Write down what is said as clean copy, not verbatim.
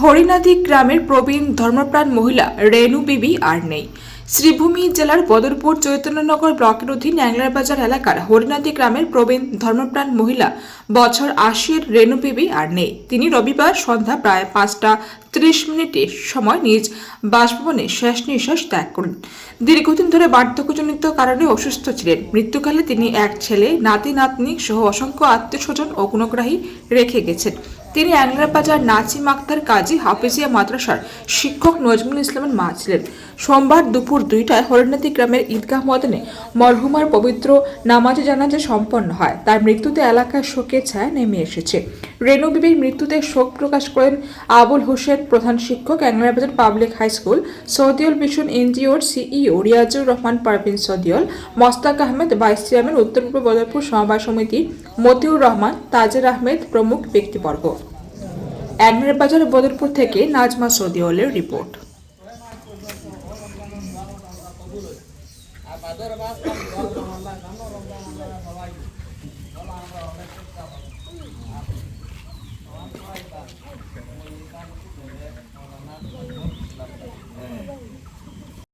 হরিনাথী গ্রামের প্রবীণ ধর্মপ্রাণ মহিলা রেণু বিবি আর নেই। শ্রীভূমি জেলার বদরপুর চৈতন্যনগর ব্লকের অধীন ন্যাংলারবাজার এলাকার হরিনাথী গ্রামের প্রবীণ ধর্মপ্রাণ মহিলা বছর ৮০-এর রেণু বিবি আর নেই। তিনি রবিবার সন্ধ্যা প্রায় ৫টা ৩০ সময় নিজ বাসভবনে শেষ নিঃশ্বাস ত্যাগ করেন। দীর্ঘদিন ধরে বার্ধক্যজনিত কারণে অসুস্থ ছিলেন। মৃত্যুকালে তিনি এক ছেলে, নাতি নাতনি সহ অসংখ্য আত্মীয় স্বজন ও গুণগ্রাহী রেখে গেছেন। তিনি ন্যাংলারবাজার নাচিম আক্তার কাজী হাফিজিয়া মাদ্রাসার শিক্ষক নজরুল ইসলামের মা ছিলেন। সোমবার দুপুর ২টায় হরিনাথী গ্রামের ঈদগাহ ময়দানে মরহুমার পবিত্র নামাজে জানাজা সম্পন্ন হয়। তার মৃত্যুতে এলাকায় শোকের ছায়া নেমে এসেছে। রেণু বিবির মৃত্যুতে শোক প্রকাশ করেন আবুল হোসেন, প্রধান শিক্ষক, Nanglarbazar public high school, Saudiul mission এনজিওর CEO Riazur Rahman Parvin Saudiul, Mostak Ahmed, vice chairman, উত্তর পূর্ব বদরপুর সমবায় সমিতি মতিউর রহমান, তাজের আহমেদ প্রমুখ ব্যক্তিবর্গ। ন্যাংলারবাজার বদরপুর থেকে নাজমা সৌদিউলের রিপোর্ট।